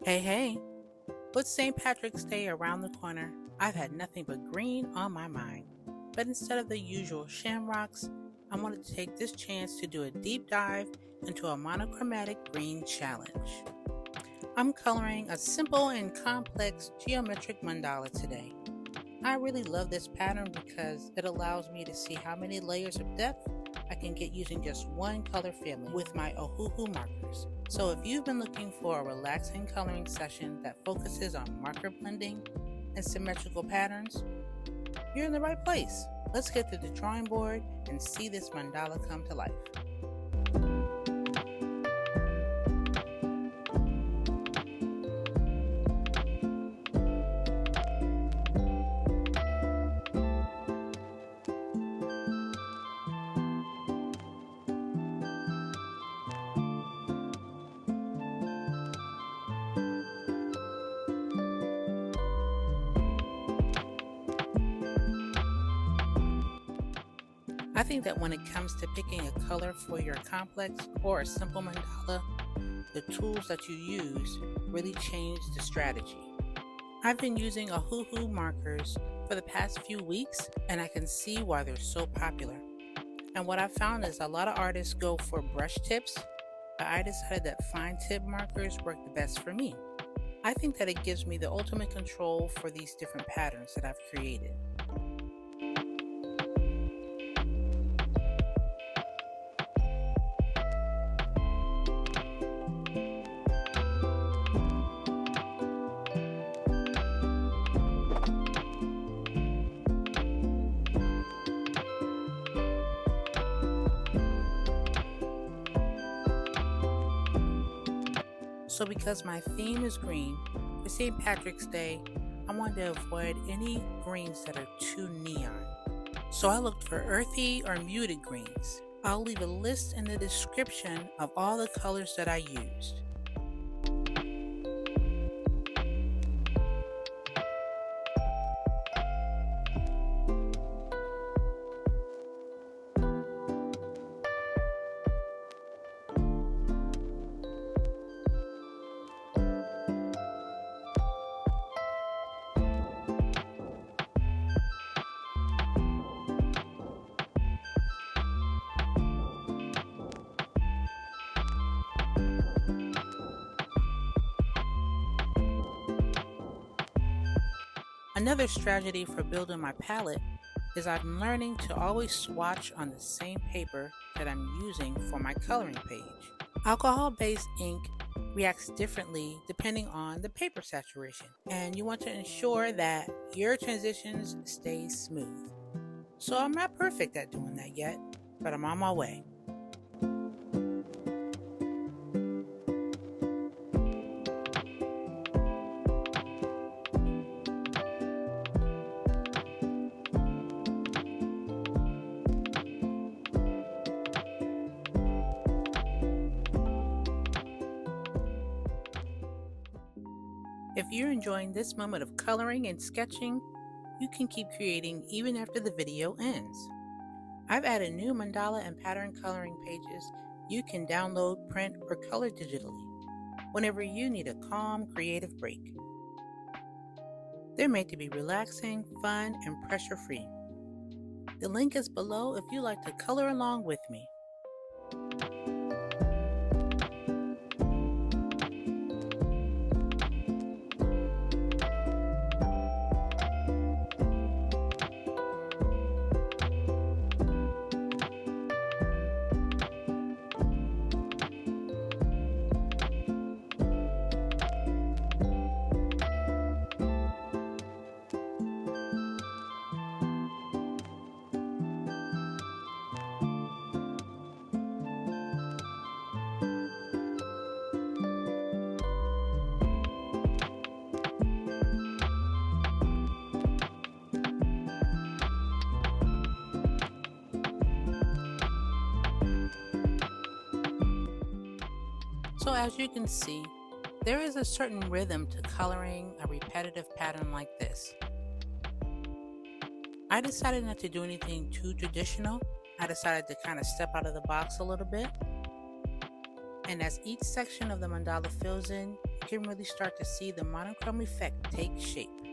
Hey, hey, with St. Patrick's Day around the corner, I've had nothing but green on my mind. But instead of the usual shamrocks, I wanted to take this chance to do a deep dive into a monochromatic green challenge. I'm coloring a simple and complex geometric mandala today. I really love this pattern because it allows me to see how many layers of depth I can get using just one color family with my Ohuhu markers. So if you've been looking for a relaxing coloring session that focuses on marker blending and symmetrical patterns, you're in the right place. Let's get to the drawing board and see this mandala come to life. I think that when it comes to picking a color for your complex or a simple mandala, the tools that you use really change the strategy. I've been using Ohuhu markers for the past few weeks, and I can see why they're so popular. And what I found is a lot of artists go for brush tips, but I decided that fine tip markers work the best for me. I think that it gives me the ultimate control for these different patterns that I've created. So because my theme is green, for St. Patrick's Day, I wanted to avoid any greens that are too neon. So I looked for earthy or muted greens. I'll leave a list in the description of all the colors that I used. Another strategy for building my palette is I'm learning to always swatch on the same paper that I'm using for my coloring page. Alcohol-based ink reacts differently depending on the paper saturation, and you want to ensure that your transitions stay smooth. So I'm not perfect at doing that yet, but I'm on my way. If you're enjoying this moment of coloring and sketching, you can keep creating even after the video ends. I've added new mandala and pattern coloring pages you can download, print, or color digitally whenever you need a calm, creative break. They're made to be relaxing, fun, and pressure-free. The link is below if you'd like to color along with me. So as you can see, there is a certain rhythm to coloring a repetitive pattern like this. I decided not to do anything too traditional. I decided to kind of step out of the box a little bit. And as each section of the mandala fills in, can really start to see the monochrome effect take shape.